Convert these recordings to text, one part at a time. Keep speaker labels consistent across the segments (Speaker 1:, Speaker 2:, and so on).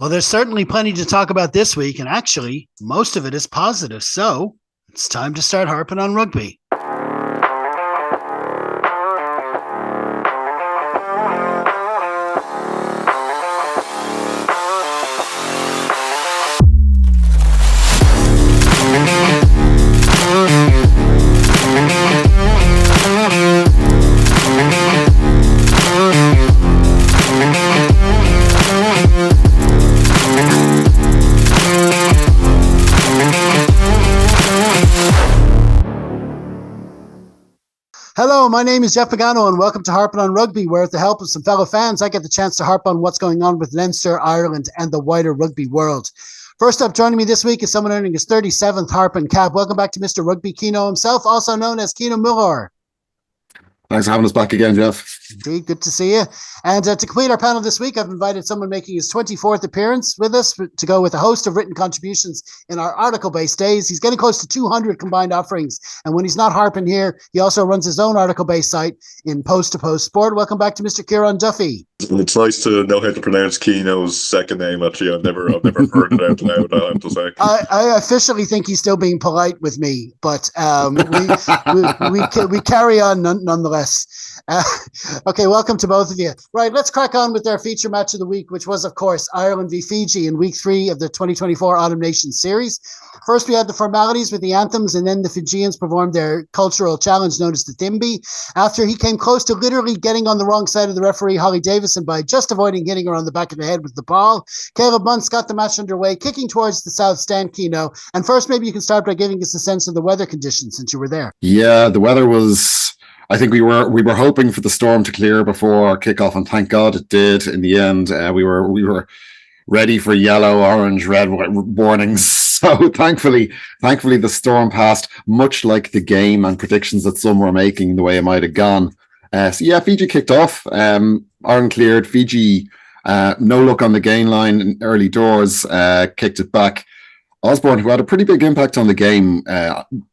Speaker 1: Well, there's certainly plenty to talk about this week, and actually, most of it is positive. So it's time to start harping on rugby. Hello, my name is Jeff Pagano, and welcome to Harpin On Rugby, where with the help of some fellow fans, I get the chance to harp on what's going on with Leinster, Ireland, and the wider rugby world. First up, joining me this week is someone earning his 37th Harpin cap. Welcome back to Mr. Rugby Keno himself, also known as Keno Muller.
Speaker 2: Thanks for having us back again, Jeff.
Speaker 1: Indeed, good to see you. And to complete our panel this week, I've invited someone making his 24th appearance with us to go with a host of written contributions in our article-based days. He's getting close to 200 combined offerings. And when he's not harping here, he also runs his own article-based site in Post to Post Sport. Welcome back to Mr. Kieran Duffy.
Speaker 3: It's nice to know how to pronounce Keno's second name. Actually, I've never heard it out loud, I have to say.
Speaker 1: I officially think he's still being polite with me, but we carry on nonetheless. Okay, welcome to both of you. Right, let's crack on with our feature match of the week, which was, of course, Ireland v Fiji in week 3 of the 2024 Autumn Nations Series. First, we had the formalities with the anthems, and then the Fijians performed their cultural challenge known as the Thimby. After he came close to literally getting on the wrong side of the referee, Holly Davison, by just avoiding hitting her on the back of the head with the ball, Caleb Muntz got the match underway, kicking towards the South Stand, Keno. And first, maybe you can start by giving us a sense of the weather conditions since you were there.
Speaker 2: Yeah, the weather was... I think we were hoping for the storm to clear before kickoff, and thank God it did. In the end, we were ready for yellow, orange, red warnings. So thankfully, the storm passed, much like the game and predictions that some were making the way it might have gone. Fiji kicked off. Ireland cleared. Fiji, no luck on the gain line in early doors, kicked it back. Osborne, who had a pretty big impact on the game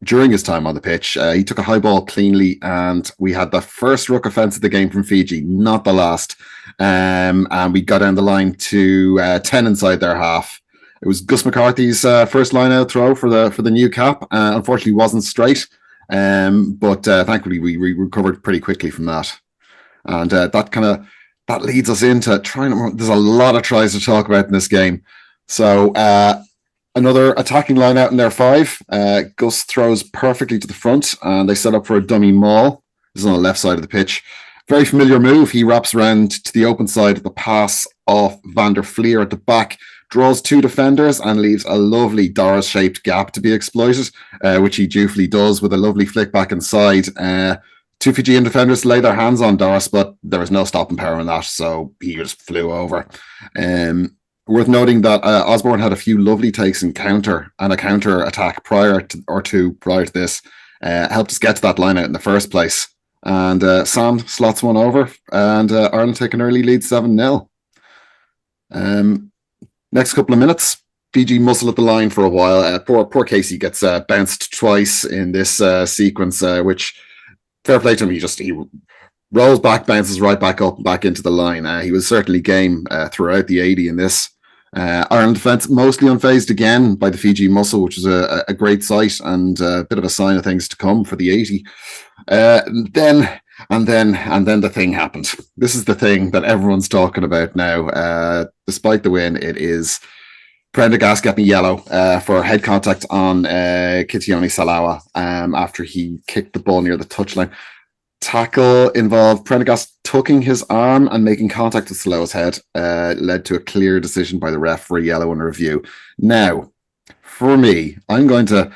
Speaker 2: during his time on the pitch, he took a high ball cleanly, and we had the first ruck offence of the game from Fiji, not the last. And we got down the line to 10 inside their half. It was Gus McCarthy's first line-out throw for the new cap. Unfortunately, wasn't straight, but thankfully we recovered pretty quickly from that. And that leads us into trying. There's a lot of tries to talk about in this game, so. Another attacking line out in their 5. Gus throws perfectly to the front, and they set up for a dummy maul. This is on the left side of the pitch. Very familiar move. He wraps around to the open side of the pass off Van der Fleer at the back, draws 2 defenders, and leaves a lovely Doris-shaped gap to be exploited, which he dutifully does with a lovely flick back inside. 2 Fijian defenders lay their hands on Doris, but there was no stopping power in that, so he just flew over. Worth noting that Osborne had a few lovely takes in counter and a counter attack prior to this, helped us get to that line out in the first place. And Sam slots one over, and Ireland take an early lead 7-0. Next couple of minutes, Fiji muscle at the line for a while. Poor Casey gets bounced twice in this sequence, which, fair play to him, he rolls back, bounces right back up, back into the line. He was certainly game throughout the 80 in this. Ireland defence mostly unfazed again by the Fiji muscle, which is a great sight and a bit of a sign of things to come for the 80. Then the thing happened. This is the thing that everyone's talking about now. Despite the win, it is Prendergast getting yellow for head contact on Kitione Salawa after he kicked the ball near the touchline. Tackle involved Prendergast tucking his arm and making contact with Salawa's head, led to a clear decision by the ref for a yellow in review. Now, for me, I'm going to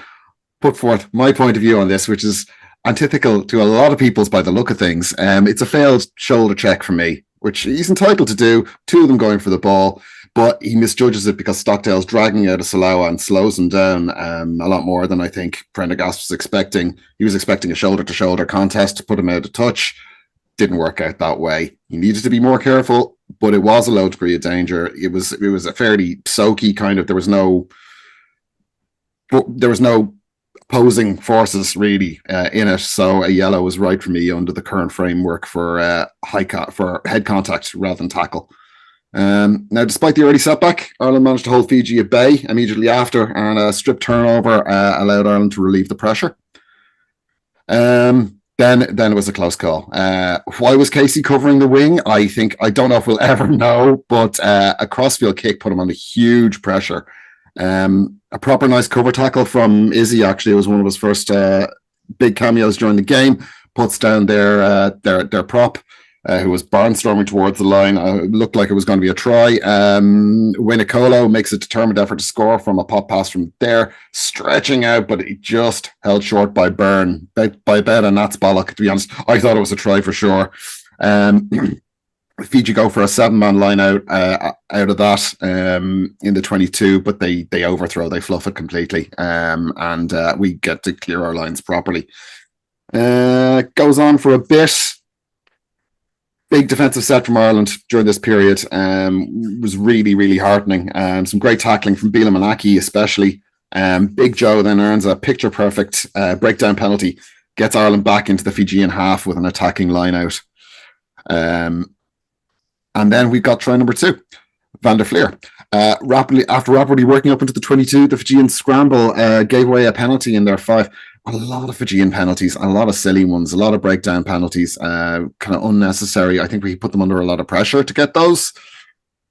Speaker 2: put forth my point of view on this, which is antithetical to a lot of people's by the look of things. It's a failed shoulder check for me, which he's entitled to do, 2 of them going for the ball, but he misjudges it because Stockdale's dragging out of Salawa and slows him down a lot more than I think Prendergast was expecting. He was expecting a shoulder-to-shoulder contest to put him out of touch. Didn't work out that way. He needed to be more careful, but it was a low degree of danger. It was a fairly soaky kind of, there was no opposing forces really in it, so a yellow was right for me under the current framework for head contact rather than tackle. Now, despite the early setback, Ireland managed to hold Fiji at bay immediately after, and a strip turnover allowed Ireland to relieve the pressure. Then it was a close call. Why was Casey covering the wing? I don't know if we'll ever know, but a crossfield kick put him under huge pressure. A proper nice cover tackle from Izzy, actually. It was one of his first big cameos during the game. Puts down their prop, who was barnstorming towards the line. It looked like it was going to be a try. Winicolo makes a determined effort to score from a pop pass from there, stretching out, but he just held short by Byrne. By about a Nats bollock, to be honest. I thought it was a try for sure. Fiji go for a 7-man line out of that in the 22, but they overthrow, they fluff it completely, and we get to clear our lines properly. Goes on for a bit. Big defensive set from Ireland during this period was really, really heartening. Some great tackling from Bila Manaki, especially. Big Joe then earns a picture-perfect breakdown penalty, gets Ireland back into the Fijian half with an attacking line out. And then we got try number 2, Van der Fleer. Rapidly working up into the 22, the Fijian scramble gave away a penalty in their 5. A lot of Fijian penalties, a lot of silly ones, a lot of breakdown penalties, kind of unnecessary. I think we put them under a lot of pressure to get those.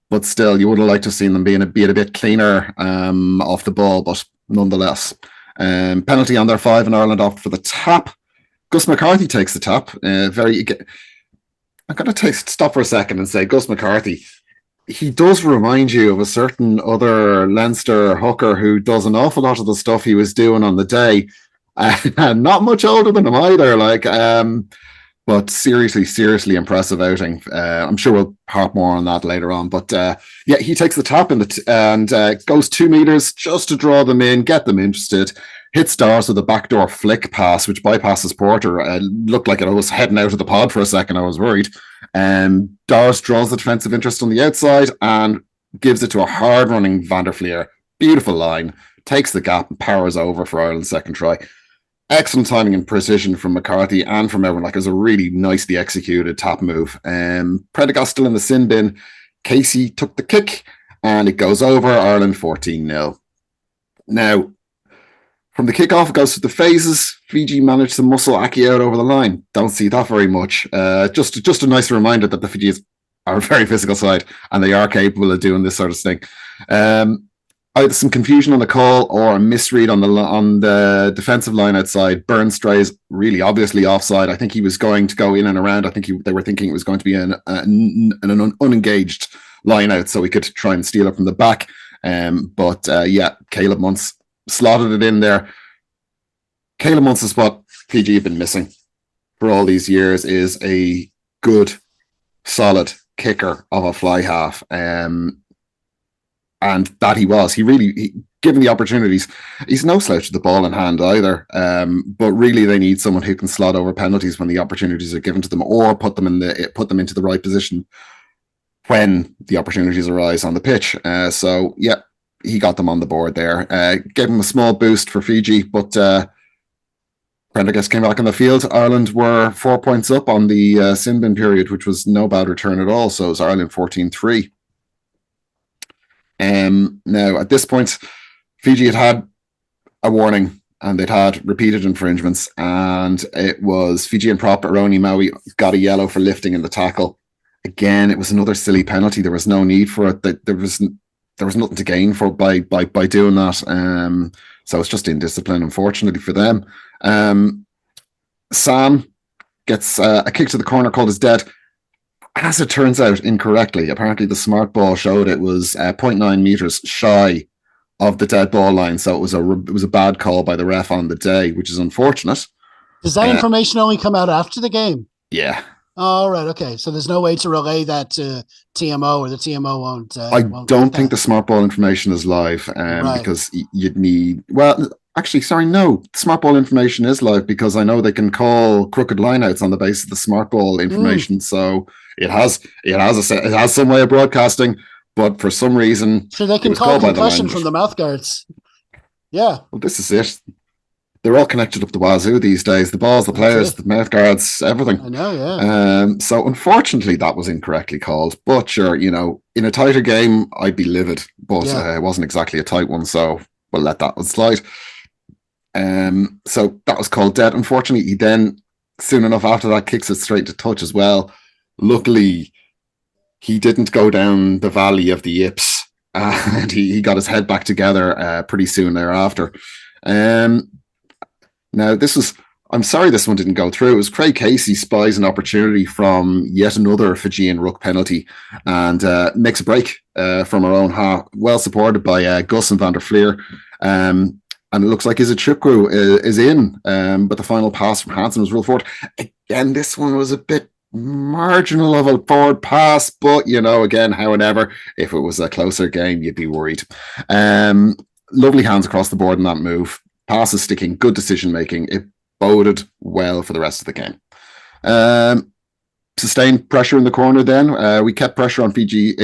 Speaker 2: But still, you would have liked to have seen them be a bit cleaner off the ball, but nonetheless. Penalty on their 5, and Ireland opt for the tap. Gus McCarthy takes the tap. I'm going to stop for a second and say Gus McCarthy, he does remind you of a certain other Leinster hooker who does an awful lot of the stuff he was doing on the day. Not much older than him either, but seriously impressive outing. I'm sure we'll harp more on that later on. But he takes the tap and goes 2 meters just to draw them in, get them interested. Hits Dars with a backdoor flick pass, which bypasses Porter. Looked like it was heading out of the pod for a second. I was worried. Dars draws the defensive interest on the outside and gives it to a hard-running Van der Fleer. Beautiful line. Takes the gap and powers over for Ireland's second try. Excellent timing and precision from McCarthy and from everyone. It was a really nicely executed tap move. Prendergast still in the sin bin. Casey took the kick and it goes over. Ireland 14-0. Now, from the kickoff, it goes to the phases. Fiji managed to muscle Aki out over the line. Don't see that very much. Just a nice reminder that the Fijians are a very physical side and they are capable of doing this sort of thing. Either some confusion on the call or a misread on the defensive line outside. Byrne strays really obviously offside. I think he was going to go in and around. I think they were thinking it was going to be an unengaged line out so we could try and steal it from the back. But Caleb Muntz slotted it in there. Caleb Muntz is what Fiji have been missing for all these years, is a good, solid kicker of a fly half. And that he was. Given the opportunities, he's no slouch to the ball in hand either. But really, they need someone who can slot over penalties when the opportunities are given to them, or put them into the right position when the opportunities arise on the pitch. He got them on the board there. Gave him a small boost for Fiji, but Prendergast came back on the field. Ireland were 4 points up on the sin bin period, which was no bad return at all. So it was Ireland 14-3. Now, at this point, Fiji had a warning and they'd had repeated infringements, and it was Fijian prop Aroni Maui got a yellow for lifting in the tackle. Again, it was another silly penalty. There was no need for it. There was nothing to gain by doing that. So it's just indiscipline, unfortunately for them. Sam gets a kick to the corner called as dead. As it turns out, incorrectly. Apparently, the smart ball showed it was 0.9 meters shy of the dead ball line, so it was a bad call by the ref on the day, which is unfortunate.
Speaker 1: Does that information only come out after the game?
Speaker 2: Yeah.
Speaker 1: All right. Okay. So there's no way to relay that to TMO, or the TMO won't.
Speaker 2: I don't think the smart ball information is live, right, because you'd need. Well, actually, sorry, no. Smart ball information is live because I know they can call crooked lineouts on the basis of the smart ball information. So it has some way of broadcasting, but for some reason,
Speaker 1: sure, they can call concussion from the mouth guards. Yeah.
Speaker 2: Well, this is it. they're all connected up the wazoo these days. The balls, the players, the mouth guards, everything.
Speaker 1: I know, yeah.
Speaker 2: So unfortunately, that was incorrectly called. But sure, you know, in a tighter game, I'd be livid. But it wasn't exactly a tight one, so we'll let that one slide. So that was called dead. Unfortunately, he then, soon enough after that, kicks it straight to touch as well. Luckily, he didn't go down the valley of the yips, and he got his head back together pretty soon thereafter. Now, I'm sorry this one didn't go through. It was Craig Casey spies an opportunity from yet another Fijian ruck penalty and makes a break from our own half, well supported by Gus and Van der Fleer. And it looks like Izzy Chukwu is in, but the final pass from Hansen was ruled forward. Again, this one was a bit marginal of a forward pass, but, you know, again, however, if it was a closer game, you'd be worried. Lovely hands across the board in that move. Passes sticking, good decision making. It boded well for the rest of the game. Sustained pressure in the corner then. We kept pressure on Fiji,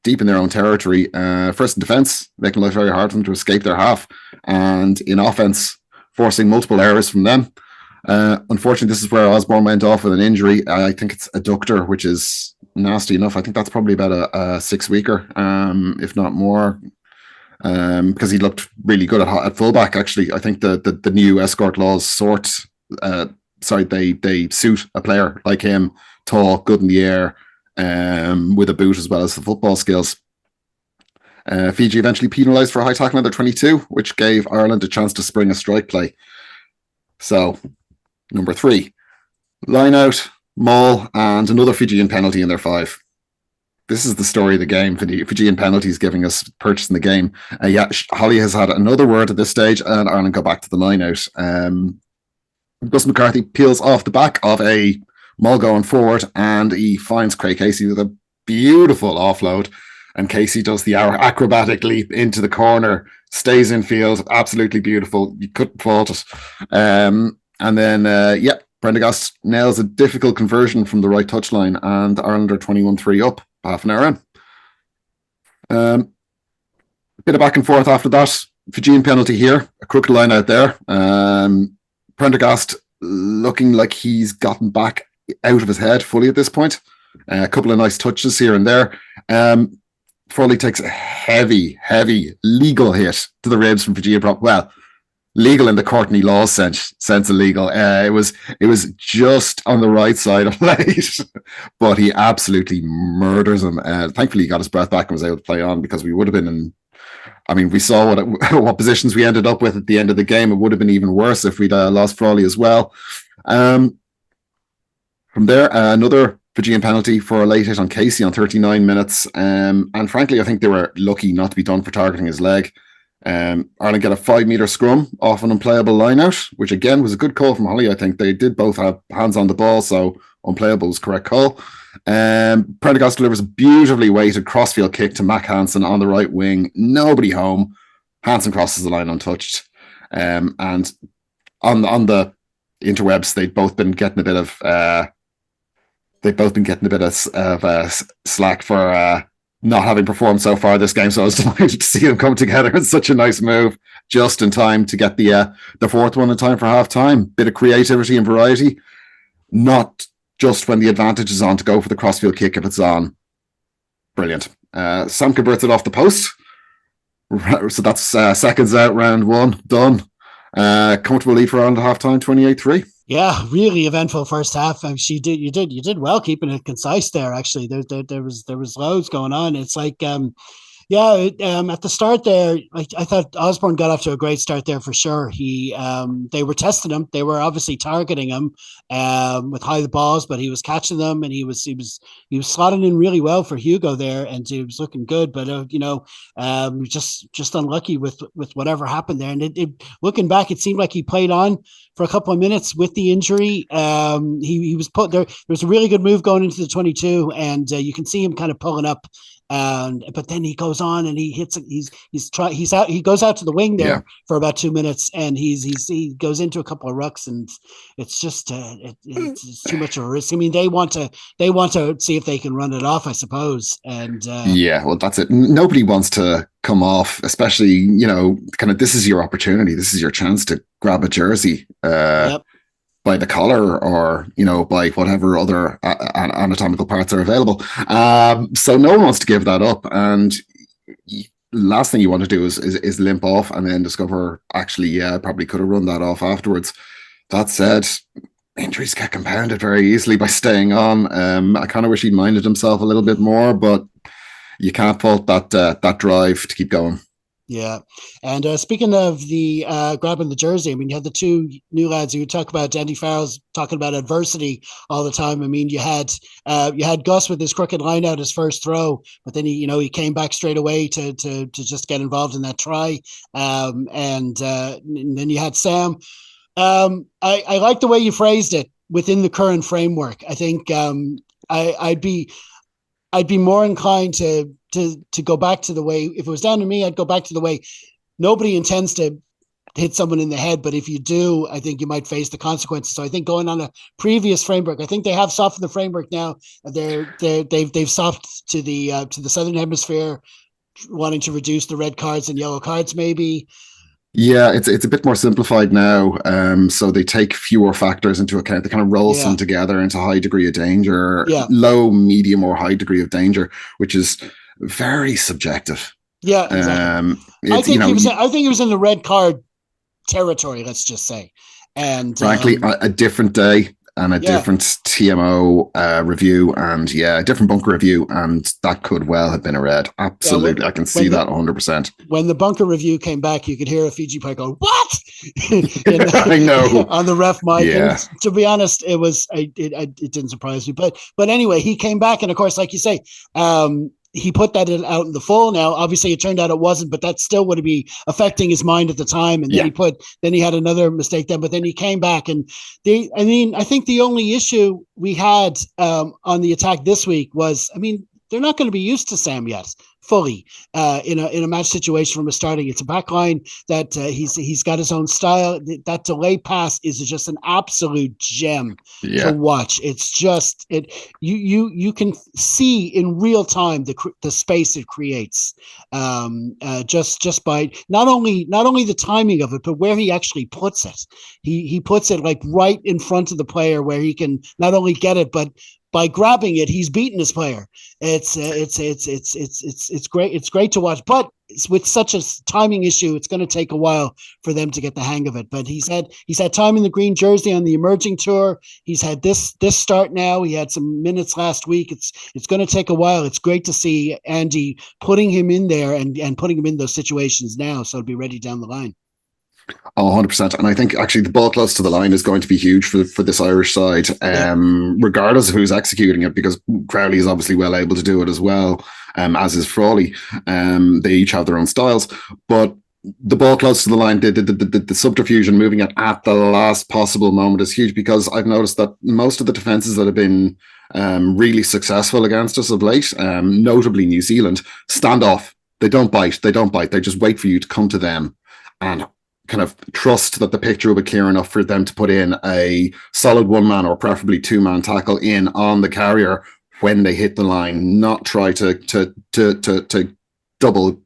Speaker 2: deep in their own territory. First in defence, making life very hard for them to escape their half. And in offence, forcing multiple errors from them. Unfortunately, this is where Osborne went off with an injury. I think it's adductor, which is nasty enough. I think that's probably about a 6-weeker, if not more. Because he looked really good at fullback. Actually, I think the new escort laws they suit a player like him, tall, good in the air, with a boot as well as the football skills. Fiji eventually penalised for a high tackle under 22, which gave Ireland a chance to spring a strike play. So, number 3, line out, maul, and another Fijian penalty in their 5. This is the story of the game. Fijian penalties giving us purchase in the game. Holly has had another word at this stage, and Ireland go back to the line out. Gus McCarthy peels off the back of a maul going forward, and he finds Craig Casey with a beautiful offload. And Casey does the acrobatic leap into the corner, stays in field, absolutely beautiful. You couldn't fault it. And then, Prendergast nails a difficult conversion from the right touchline, and Ireland are 21-3 up. Half an hour in. A bit of back and forth after that. Fijian penalty here, a crooked line out there. Prendergast looking like he's gotten back out of his head fully at this point. A couple of nice touches here and there. Foley takes a heavy legal hit to the ribs from Fijian. Well, legal in the Courtney Law sense illegal. It was just on the right side of late, but he absolutely murders him. Thankfully, he got his breath back and was able to play on, because we would have been in. I mean, we saw what positions we ended up with at the end of the game. It would have been even worse if we'd lost Frawley as well. From there, another Fijian penalty for a late hit on Casey on 39 minutes. And frankly, I think they were lucky not to be done for targeting his leg. Ireland get a 5-metre scrum off an unplayable line-out, which again was a good call from Holly. I think they did both have hands on the ball, so unplayable was correct call. Prendergast delivers a beautifully weighted crossfield kick to Mac Hansen on the right wing. Nobody home. Hansen crosses the line untouched. And on the interwebs, they've both been getting a bit of slack for not having performed so far this game, so I was delighted to see them come together. It's such a nice move, just in time to get the fourth one in time for half time. Bit of creativity and variety, not just when the advantage is on to go for the crossfield kick if it's on. Brilliant. Sam converts it off the post, so that's seconds out, round 1 done. Comfortable lead for Ireland at half time, 28-3.
Speaker 1: Yeah, really eventful first half. You did well keeping it concise there. Actually, there was loads going on. It's like, at the start there, I thought Osborne got off to a great start there for sure. They were testing him. They were obviously targeting him with high balls, but he was catching them, and he was slotting in really well for Hugo there, and he was looking good. But just unlucky with whatever happened there. And looking back, it seemed like he played on for a couple of minutes with the injury. He was put there. There was a really good move going into the 22, and you can see him kind of pulling up But then he goes on and he hits. He goes out to the wing there for about 2 minutes, and he goes into a couple of rucks, and it's just it's too much of a risk. I mean, they want to see if they can run it off, I suppose. And
Speaker 2: well, that's it. Nobody wants to come off, especially kind of, this is your opportunity. This is your chance to grab a jersey. By the collar, or by whatever other anatomical parts are available. So no one wants to give that up, and last thing you want to do is limp off and then discover, actually, I probably could have run that off afterwards. That said, injuries get compounded very easily by staying on. I kind of wish he'd minded himself a little bit more, but you can't fault that drive to keep going.
Speaker 1: Yeah. And speaking of the grabbing the jersey, I mean, you had the two new lads. You talk about Andy Farrell's talking about adversity all the time. I mean, you had Gus with his crooked line out his first throw, but then he came back straight away to just get involved in that try. And then you had Sam. I like the way you phrased it, within the current framework. I think I'd be more inclined to go back to the way, if it was down to me, I'd go back to the way nobody intends to hit someone in the head, but if you do, I think you might face the consequences. So I think going on a previous framework, I think they have softened the framework now. They've softened to the Southern Hemisphere, wanting to reduce the red cards and yellow cards, maybe.
Speaker 2: Yeah, it's a bit more simplified now. So they take fewer factors into account. They kind of roll some together into high degree of danger, low, medium, or high degree of danger, which is very subjective.
Speaker 1: Yeah, exactly. I think he was in the red card territory, let's just say. And
Speaker 2: frankly, a different day and a different TMO review, and a different bunker review, and that could well have been a red. Absolutely, I can see that 100%.
Speaker 1: When the bunker review came back, you could hear a Fiji player go, "What?"
Speaker 2: I know,
Speaker 1: on the ref mic.
Speaker 2: Yeah.
Speaker 1: And to be honest, it didn't surprise me. But anyway, he came back, and of course, like you say, he put that out in the full. Now, obviously, it turned out it wasn't, but that still would be affecting his mind at the time. And then he had another mistake then, but then he came back. And I think the only issue we had on the attack this week was, they're not going to be used to Sam yet fully in a match situation from a starting. It's a back line that he's got his own style. That delay pass is just an absolute gem to watch. It's just you can see in real time the space it creates, just by not only the timing of it, but where he actually puts it. He puts it like right in front of the player, where he can not only get it, but by grabbing it, he's beaten his player. It's great. It's great to watch, but with such a timing issue, it's going to take a while for them to get the hang of it. But he's had time in the green jersey on the emerging tour. He's had this start now. He had some minutes last week. It's going to take a while. It's great to see Andy putting him in there and putting him in those situations now, so he'll be ready down the line.
Speaker 2: Oh, 100%. And I think actually the ball close to the line is going to be huge for this Irish side, regardless of who's executing it, because Crowley is obviously well able to do it as well, as is Frawley. They each have their own styles, but the ball close to the line, the subterfuge and moving it at the last possible moment is huge, because I've noticed that most of the defences that have been really successful against us of late, notably New Zealand, stand off. They don't bite. They just wait for you to come to them and kind of trust that the picture will be clear enough for them to put in a solid one-man or preferably two-man tackle in on the carrier when they hit the line, not try to double,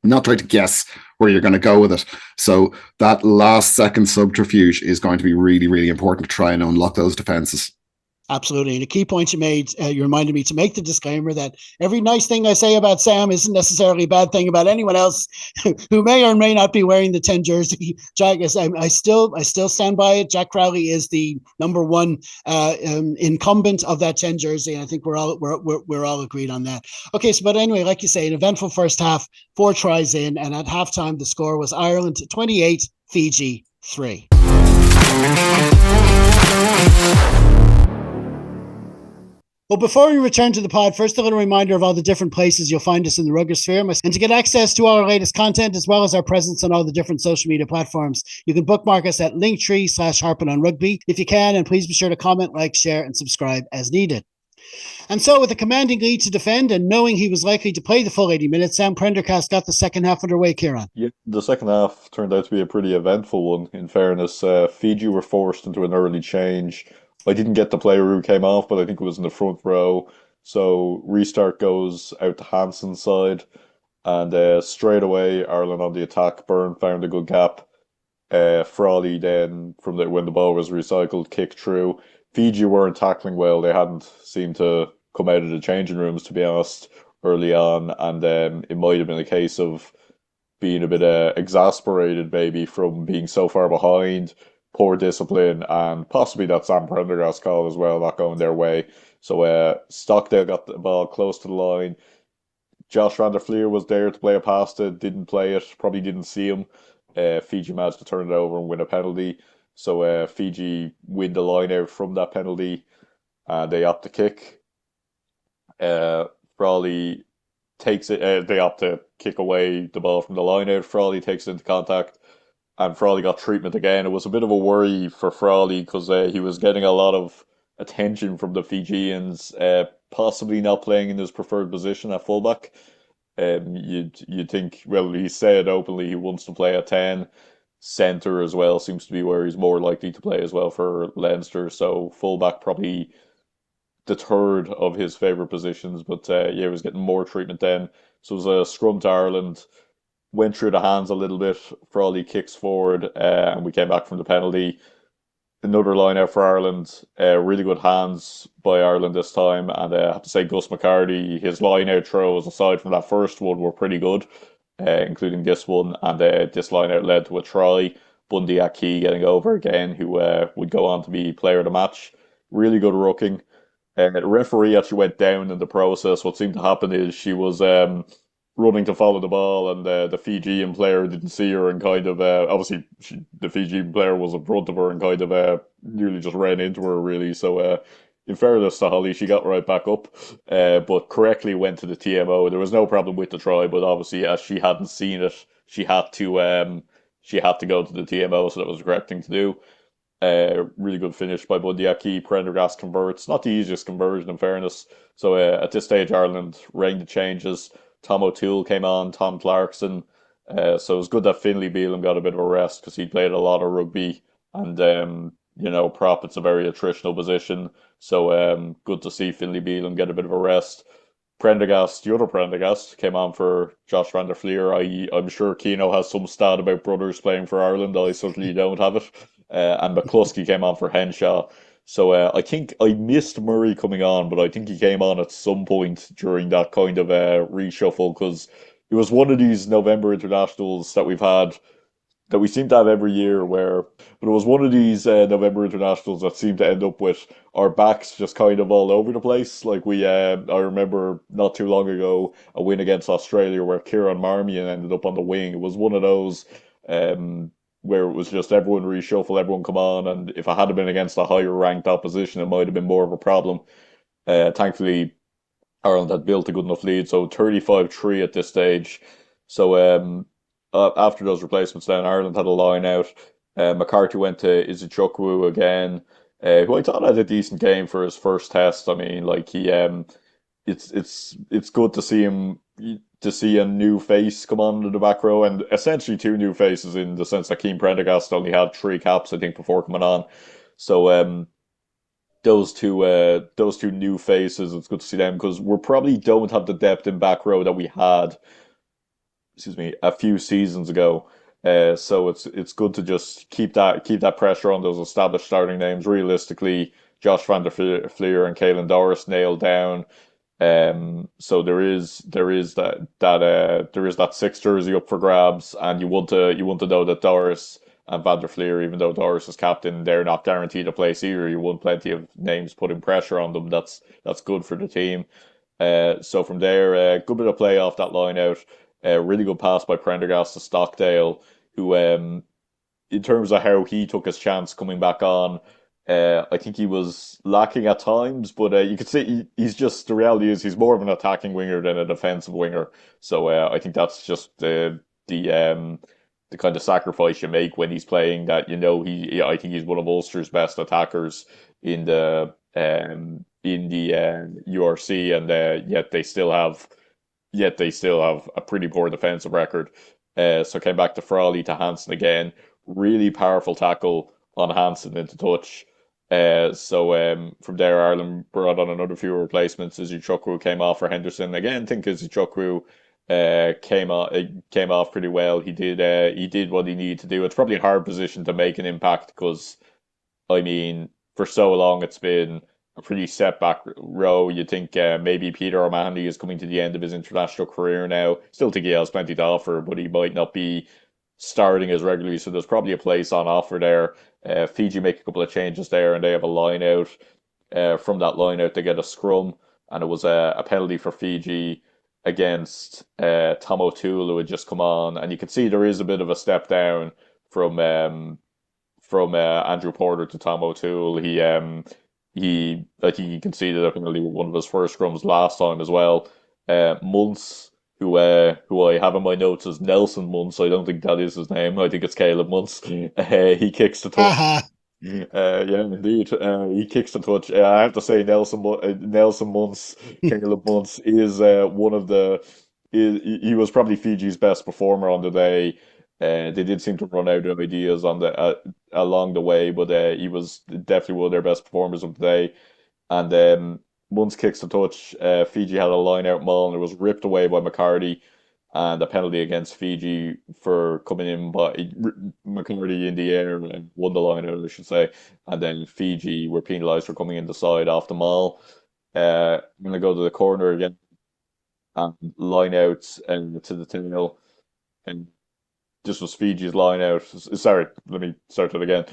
Speaker 2: not try to guess where you're going to go with it. So that last second subterfuge is going to be really, really important to try and unlock those defenses.
Speaker 1: Absolutely. And a key point you made, you reminded me to make the disclaimer that every nice thing I say about Sam isn't necessarily a bad thing about anyone else who may or may not be wearing the 10 jersey. Jack, I still stand by it. Jack Crowley is the number one incumbent of that 10 jersey. And I think we're all agreed on that. Okay. So, but anyway, like you say, an eventful first half, 4 tries in, and at halftime, the score was Ireland 28, Fiji 3. Well, before we return to the pod, first a little reminder of all the different places you'll find us in the Rugger sphere. And to get access to all our latest content, as well as our presence on all the different social media platforms, you can bookmark us at linktree/Harpin On Rugby if you can, and please be sure to comment, like, share, and subscribe as needed. And so, with a commanding lead to defend and knowing he was likely to play the full 80 minutes, Sam Prendergast got the second half underway, Kieran.
Speaker 4: Yeah, the second half turned out to be a pretty eventful one, in fairness. Fiji were forced into an early change. I didn't get the player who came off, but I think it was in the front row. So restart goes out to Hansen's side, and straight away, Ireland on the attack. Byrne found a good gap. Frawley then, when the ball was recycled, kicked through. Fiji weren't tackling well. They hadn't seemed to come out of the changing rooms, to be honest, early on, and it might have been a case of being a bit exasperated maybe from being so far behind, poor discipline, and possibly that Sam Prendergast call as well, not going their way. So Stockdale got the ball close to the line. Josh van der Fleer was there to play a past it, didn't play it, probably didn't see him. Fiji managed to turn it over and win a penalty. So Fiji win the line out from that penalty, and they opt to kick. Frawley takes it. They opt to kick away the ball from the line out. Frawley takes it into contact, and Frawley got treatment again. It was a bit of a worry for Frawley because he was getting a lot of attention from the Fijians, possibly not playing in his preferred position at fullback. You'd think, well, he said openly he wants to play at 10. Centre as well seems to be where he's more likely to play as well for Leinster. So fullback probably the third of his favourite positions, but yeah, he was getting more treatment then. So it was a scrum to Ireland, went through the hands a little bit. Frawley kicks forward, and we came back from the penalty. Another line out for Ireland. Really good hands by Ireland this time, and I have to say Gus McCarty, his line out throws aside from that first one were pretty good, including this one, and this line out led to a try. Bundy Aki getting over again, who would go on to be player of the match. Really good rucking. The referee actually went down in the process. What seemed to happen is she was running to follow the ball, and the Fijian player didn't see her, and kind of obviously the Fijian player was in front of her and kind of nearly just ran into her really. So in fairness to Holly, she got right back up, but correctly went to the TMO. There was no problem with the try, but obviously as she hadn't seen it, she had to go to the TMO, so that was the correct thing to do. Really good finish by Bundy Aki. Prendergast converts. Not the easiest conversion, in fairness. So at this stage, Ireland rang the changes. Tom O'Toole came on, Tom Clarkson. So it was good that Finlay Bealham got a bit of a rest because he played a lot of rugby. And, prop, it's a very attritional position. So good to see Finlay Bealham get a bit of a rest. Prendergast, the other Prendergast, came on for Josh van der Fleer. I'm sure Keano has some stat about brothers playing for Ireland. I certainly don't have it. And McCluskey came on for Henshaw. So I think I missed Murray coming on, but I think he came on at some point during that kind of reshuffle because it was one of these November internationals that we've had that we seem to have every year but it was one of these November internationals that seemed to end up with our backs just kind of all over the place. Like I remember not too long ago a win against Australia where Kieran Marmion ended up on the wing. It was one of those where it was just everyone reshuffle, everyone come on, and if I had been against a higher ranked opposition, it might have been more of a problem. Thankfully, Ireland had built a good enough lead, so 35-3 at this stage. So after those replacements, then Ireland had a line out. McCarthy went to Izuchukwu again, who I thought had a decent game for his first test. I mean, like he, it's good to see him to see a new face come on to the back row, and essentially two new faces in the sense that Keane Prendergast only had 3 caps, I think, before coming on. So those two new faces, it's good to see them because we probably don't have the depth in back row that we had, a few seasons ago. So it's good to just keep that pressure on those established starting names. Realistically, Josh van der Fleer and Caelan Doris nailed down. So there is that 6 jersey up for grabs, and you want to know that Doris and Van der Fleer, even though Doris is captain, they're not guaranteed a place either. You want plenty of names putting pressure on them. That's good for the team. So from there, good bit of play off that line out. Really good pass by Prendergast to Stockdale, who in terms of how he took his chance coming back on, I think he was lacking at times, but you could see he's just, the reality is he's more of an attacking winger than a defensive winger. So I think that's just the kind of sacrifice you make when he's playing that, I think he's one of Ulster's best attackers in the in the URC, and yet they still have a pretty poor defensive record. So came back to Frawley to Hansen again. Really powerful tackle on Hansen into touch. From there, Ireland brought on another few replacements. Izzy Chukwu came off for Henderson again. I think Izzy Chukwu came off pretty well. He did what he needed to do. It's probably a hard position to make an impact because I mean, for so long it's been a pretty setback row. You think maybe Peter O'Mahony is coming to the end of his international career now. Still think he has plenty to offer, but he might not be starting as regularly. So there's probably a place on offer there. Fiji make a couple of changes there, and they have a line out. From that line out, they get a scrum, and it was a penalty for Fiji against Tom O'Toole, who had just come on, and you can see there is a bit of a step down from Andrew Porter to Tom O'Toole. I think he conceded a penalty with one of his first scrums last time as well. Muntz, who I have in my notes as Nelson Muntz. I don't think that is his name. I think it's Caleb Muntz. He kicks the touch. Yeah, indeed. He kicks the touch. I have to say, Nelson Muntz, Caleb Muntz is one of the. He was probably Fiji's best performer on the day. They did seem to run out of ideas on the along the way, but he was definitely one of their best performers of the day. And Muntz kicks the touch. Fiji had a line out maul, and it was ripped away by McCarty, and a penalty against Fiji for coming in by McCarty in the air and won the line out, I should say. And then Fiji were penalised for coming in the side off the maul. I'm going to go to the corner again and line out and to the tail. And this was Fiji's line out. Sorry, let me start it again.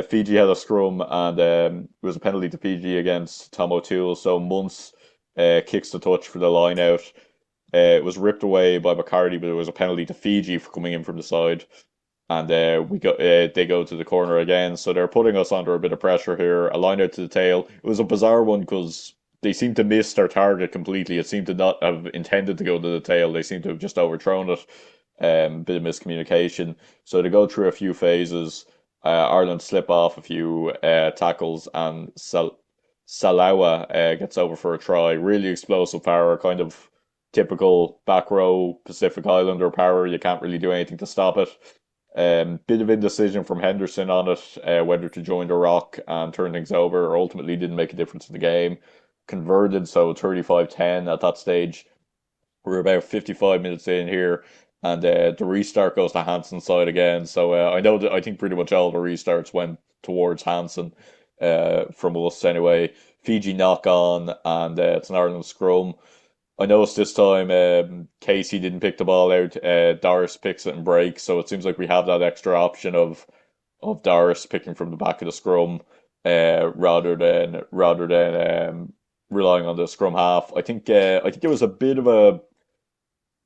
Speaker 4: Fiji had a scrum, and it was a penalty to Fiji against Tom O'Toole. So Muntz kicks the touch for the line out. It was ripped away by McCarty, but it was a penalty to Fiji for coming in from the side. And they go to the corner again. So they're putting us under a bit of pressure here. A line out to the tail. It was a bizarre one because they seemed to miss their target completely. It seemed to not have intended to go to the tail. They seemed to have just overthrown it. Bit of miscommunication. So they go through a few phases. Ireland slip off a few tackles, and Salawa gets over for a try. Really explosive power, kind of typical back row Pacific Islander power. You can't really do anything to stop it. Bit of indecision from Henderson on it, whether to join the rock and turn things over, or ultimately didn't make a difference in the game. Converted, so 35-10 at that stage. We're about 55 minutes in here, and the restart goes to Hansen's side again. So I think pretty much all the restarts went towards Hansen from us anyway. Fiji knock on, and it's an Ireland scrum. I noticed this time Casey didn't pick the ball out. Doris picks it and breaks, so it seems like we have that extra option of Doris picking from the back of the scrum rather than relying on the scrum half. I think it was a bit of a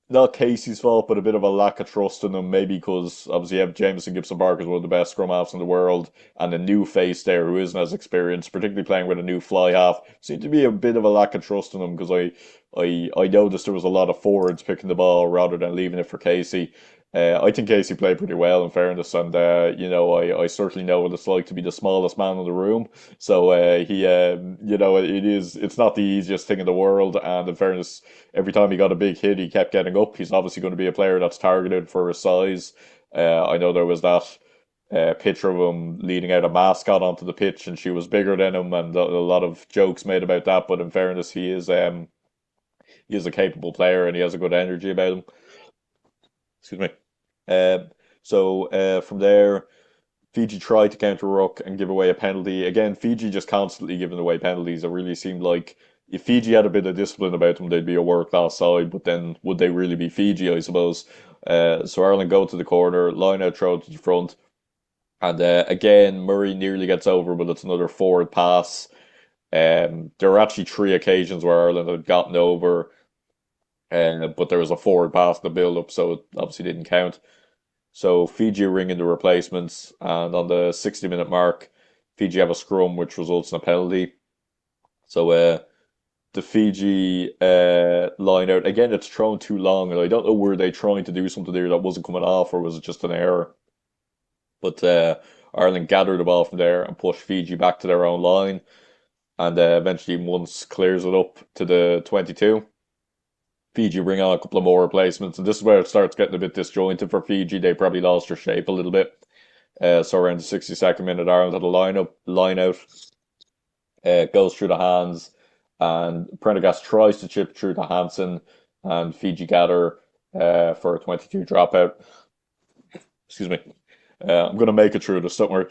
Speaker 4: not Casey's fault, but a bit of a lack of trust in him. Maybe because obviously you have Jameson Gibson Park as one of the best scrum halves in the world, and a new face there who isn't as experienced, particularly playing with a new fly half. Seemed to be a bit of a lack of trust in him because I noticed there was a lot of forwards picking the ball rather than leaving it for Casey. I think Casey played pretty well, in fairness, and I certainly know what it's like to be the smallest man in the room. So it's not the easiest thing in the world, and in fairness, every time he got a big hit, he kept getting up. He's obviously going to be a player that's targeted for his size. I know there was that picture of him leading out a mascot onto the pitch, and she was bigger than him, and a lot of jokes made about that. But in fairness, he is a capable player, and he has a good energy about him. Excuse me. From there, Fiji tried to counter ruck and give away a penalty. Again, Fiji just constantly giving away penalties. It really seemed like if Fiji had a bit of discipline about them, they'd be a world-class side, but then would they really be Fiji, I suppose? So Ireland go to the corner, line out, throw to the front. And again, Murray nearly gets over, but it's another forward pass. There were actually 3 occasions where Ireland had gotten over, but there was a forward pass in the build-up, so it obviously didn't count. So Fiji ring in the replacements, and on the 60-minute mark, Fiji have a scrum, which results in a penalty. So the Fiji line out, again, it's thrown too long, and I don't know, were they trying to do something there that wasn't coming off, or was it just an error? But Ireland gathered the ball from there and pushed Fiji back to their own line. and eventually once clears it up to the 22. Fiji bring on a couple of more replacements, and this is where it starts getting a bit disjointed for Fiji. They probably lost their shape a little bit. So around the 62nd minute, Ireland had a line out, goes through the hands, and Prendergast tries to chip through to Hansen, and Fiji gather for a 22 dropout. Excuse me. I'm going to make it through this, don't worry.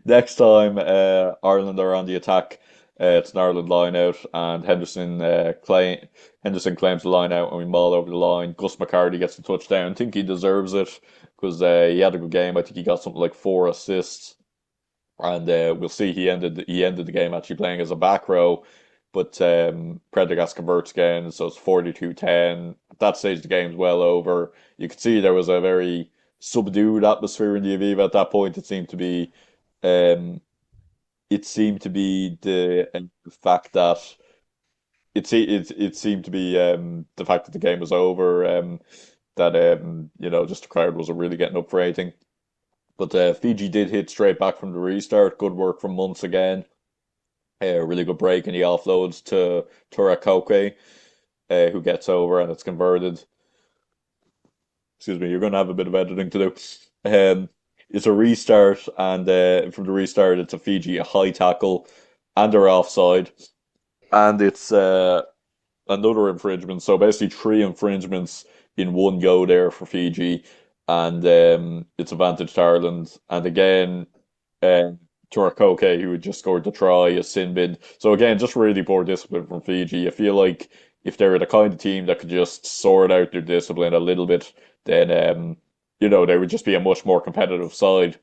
Speaker 4: Next time Ireland are on the attack, it's an Ireland line out, and Henderson claims the line out, and we maul over the line. Gus McCarty gets the touchdown. I think he deserves it because he had a good game. I think he got something like 4 assists, and we'll see he ended the game actually playing as a back row. But Prendergast converts again, so it's 42-10. At that stage, the game's well over. You could see there was a very subdued atmosphere in the Aviva at that point. Um, it seemed to be the fact that it seemed to be the fact that the game was over. That just the crowd wasn't really getting up for anything. But Fiji did hit straight back from the restart. Good work from Munce again. Really good break, and he offloads to Turakoke, who gets over, and it's converted. Excuse me, you're going to have a bit of editing to do. It's a restart, and from the restart, it's a Fiji a high tackle, and they're offside, and it's another infringement. So basically, 3 infringements in one go there for Fiji, and it's advantage to Ireland. And again, Turakoke, who had just scored the try, a sin bin. So again, just really poor discipline from Fiji. I feel like if they're the kind of team that could just sort out their discipline a little bit, then they would just be a much more competitive side.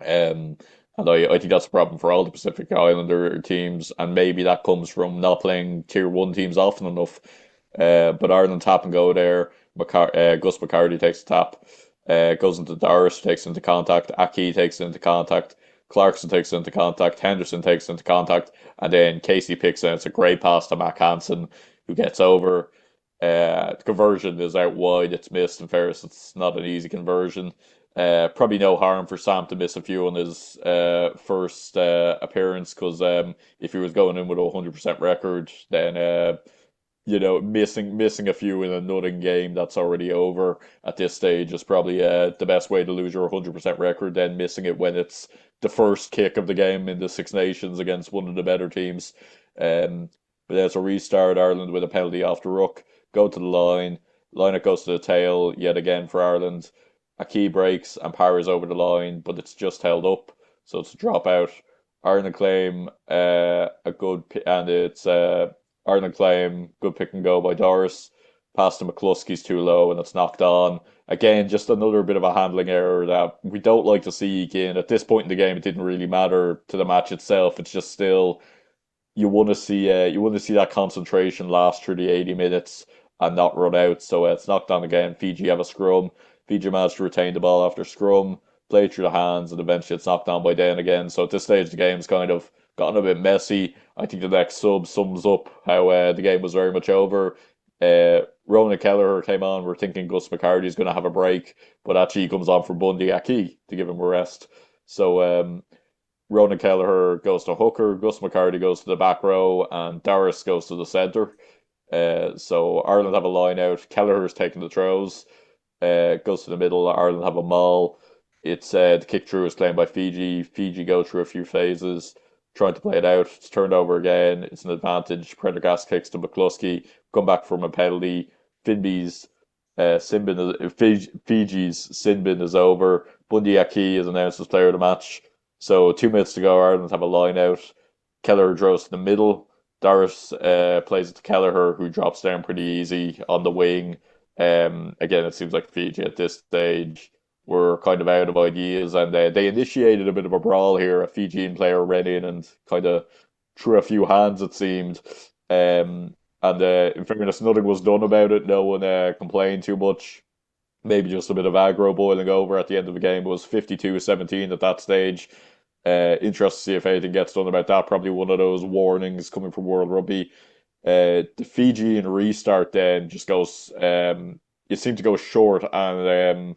Speaker 4: And I think that's a problem for all the Pacific Islander teams, and maybe that comes from not playing Tier 1 teams often enough. But Ireland tap and go there. Gus McCarty takes the tap, goes into Doris, takes into contact. Aki takes into contact. Clarkson takes into contact. Henderson takes into contact. And then Casey picks it. It's a great pass to Mac Hansen, who gets over. The conversion is out wide. It's missed. In fairness, it's not an easy conversion. Probably no harm for Sam to miss a few on his first appearance, because if he was going in with a 100% record, then missing a few in a nutting game that's already over at this stage is probably the best way to lose your 100% record. Then missing it when it's the first kick of the game in the Six Nations against one of the better teams. But there's a restart. Ireland with a penalty off the ruck. Go to the line. It goes to the tail yet again for Ireland. A key breaks and powers over the line, but it's just held up, so it's a dropout. Ireland claim and it's Ireland claim good pick and go by Doris. Pass to McCluskey's too low, and it's knocked on. Again, just another bit of a handling error that we don't like to see again. At this point in the game, it didn't really matter to the match itself. It's just still you want to see that concentration last through the 80 minutes and not run out. So it's knocked on again. Fiji have a scrum. Fiji managed to retain the ball after scrum, play through the hands, and eventually it's knocked down by Dan again. So at this stage, the game's kind of gotten a bit messy. I think the next sub sums up how the game was very much over. Ronan Kelleher came on. We're thinking Gus McCarty is going to have a break, but actually he comes on for Bundy Aki to give him a rest. So Ronan Kelleher goes to hooker, Gus McCarty goes to the back row, and Doris goes to the centre. So Ireland have a line out. Kelleher's taking the throws. Goes to the middle. Ireland have a maul. It's the kick through is claimed by Fiji. Fiji go through a few phases, trying to play it out. It's turned over again. It's an advantage. Prendergast kicks to McCluskey. Come back from a penalty. Fiji's sin bin is over. Bundy Aki is announced as player of the match. So 2 minutes to go. Ireland have a line out. Kelleher draws to the middle. Doris plays it to Kelleher, who drops down pretty easy on the wing. Again, it seems like Fiji at this stage were kind of out of ideas, and they initiated a bit of a brawl here. A Fijian player ran in and kind of threw a few hands, it seemed. And in fairness, nothing was done about it. No one complained too much. Maybe just a bit of aggro boiling over at the end of the game. It was 52-17 at that stage. Interested to see if anything gets done about that. Probably one of those warnings coming from World Rugby. The Fijian restart then just goes. It seemed to go short, and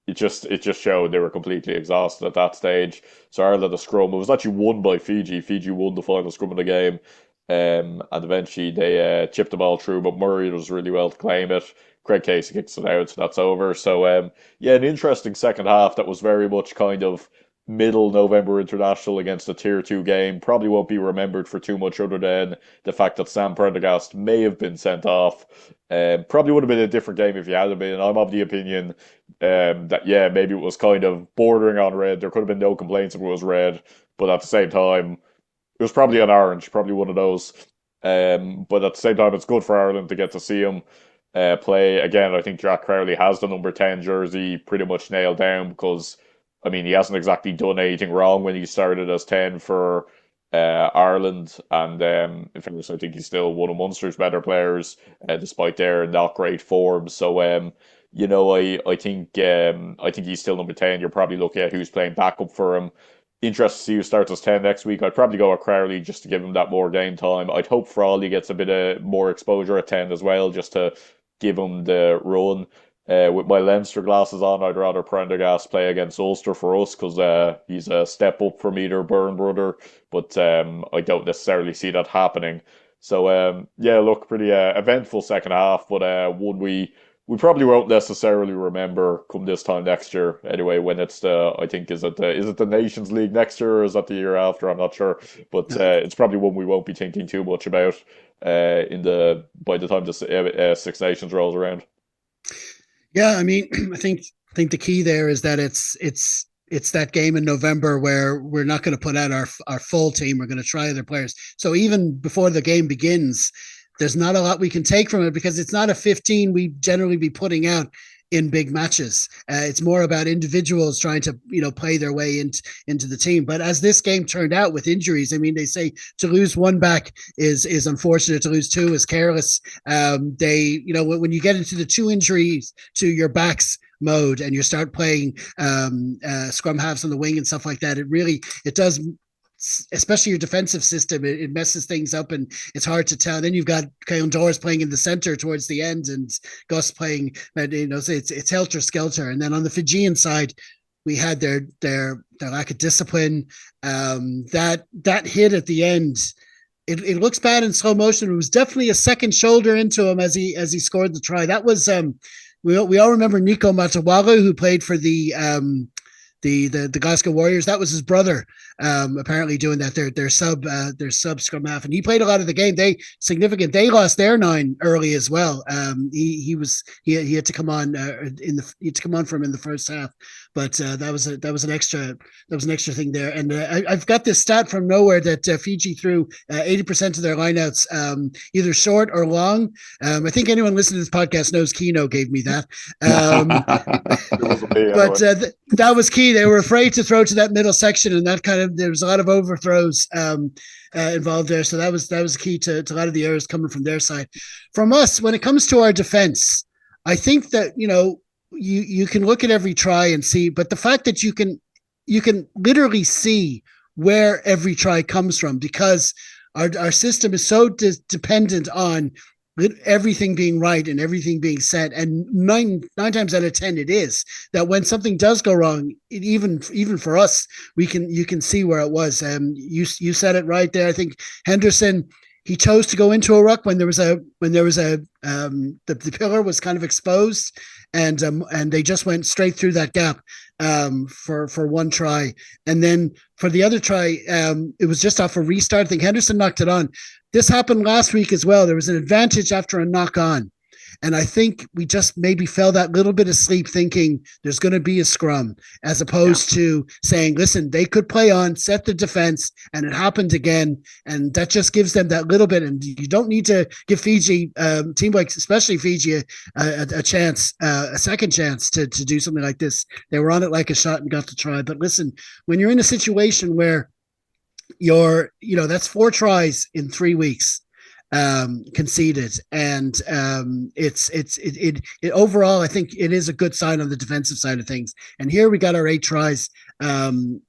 Speaker 4: it just showed they were completely exhausted at that stage. So Ireland, the scrum, it was actually won by Fiji. Fiji won the final scrum of the game. And eventually they chipped the ball through, but Murray does really well to claim it. Craig Casey kicks it out, so that's over. So yeah, an interesting second half that was very much kind of middle November international against a tier 2 game. Probably won't be remembered for too much other than the fact that Sam Prendergast may have been sent off. Probably would have been a different game if he hadn't been. I'm of the opinion that yeah, maybe it was kind of bordering on red. There could have been no complaints if it was red, but at the same time, it was probably an orange, probably one of those. But at the same time, it's good for Ireland to get to see him play again. I think Jack Crowley has the number 10 jersey pretty much nailed down because, I mean, he hasn't exactly done anything wrong when he started as 10 for Ireland. And in fairness, I think he's still one of Munster's better players, despite their not great form. So, I think he's still number 10. You're probably looking at who's playing backup for him. Interested to see who starts as 10 next week. I'd probably go with Crowley just to give him that more game time. I'd hope Frawley gets a bit of more exposure at 10 as well, just to give him the run. With my Leinster glasses on, I'd rather Prendergast play against Ulster for us because he's a step up from either Byrne brother, but I don't necessarily see that happening. So yeah, look, pretty eventful second half, but one we probably won't necessarily remember come this time next year. Anyway, when it's I think is it the Nations League next year or is that the year after? I'm not sure, but it's probably one we won't be thinking too much about by the time the Six Nations rolls around.
Speaker 1: Yeah, I mean, I think the key there is that it's that game in November where we're not going to put out our full team. We're going to try other players. So even before the game begins, there's not a lot we can take from it because it's not a 15 we generally be putting out in big matches. It's more about individuals trying to, play their way into the team. But as this game turned out with injuries, I mean, they say to lose one back is unfortunate. To lose two is careless. When you get into the two injuries to your backs mode and you start playing scrum halves on the wing and stuff like that, it does, especially your defensive system, it messes things up and it's hard to tell. Then you've got Caolan Doris playing in the center towards the end and Gus playing, it's helter skelter. And then on the Fijian side, we had their lack of discipline. That hit at the end, it looks bad in slow motion. It was definitely a second shoulder into him as he scored the try. That was we all remember Nico Matawalu, who played for the Glasgow Warriors. That was his brother, apparently doing that. Their sub scrum half, and he played a lot of the game. They lost their 9 early as well. He had to come on for him in the first half, but that was an extra thing there. And I've got this stat from nowhere that Fiji threw 80% of their lineouts either short or long. I think anyone listening to this podcast knows Keno gave me that. But that was key. They were afraid to throw to that middle section, and that there was a lot of overthrows involved there. So that was key to a lot of the errors coming from their side. From us, when it comes to our defense, I think that you can look at every try and see, but the fact that you can literally see where every try comes from, because our system is so dependent on everything being right and everything being set, and nine times out of 10 it is, that when something does go wrong, even for us, you can see where it was. You said it right there. I think Henderson, he chose to go into a ruck when there was the pillar was kind of exposed, and they just went straight through that gap for one try. And then for the other try, it was just off a restart. I think Henderson knocked it on. This happened last week as well. There was an advantage after a knock on. And I think we just maybe fell that little bit asleep thinking there's going to be a scrum, as opposed to saying, listen, they could play on, set the defense, and it happened again. And that just gives them that little bit. And you don't need to give Fiji, team like especially Fiji, a chance, a second chance to do something like this. They were on it like a shot and got to try. But listen, when you're in a situation where that's 4 tries in 3 weeks conceded, and it overall, I think it is a good sign on the defensive side of things. And here we got our 8 tries, and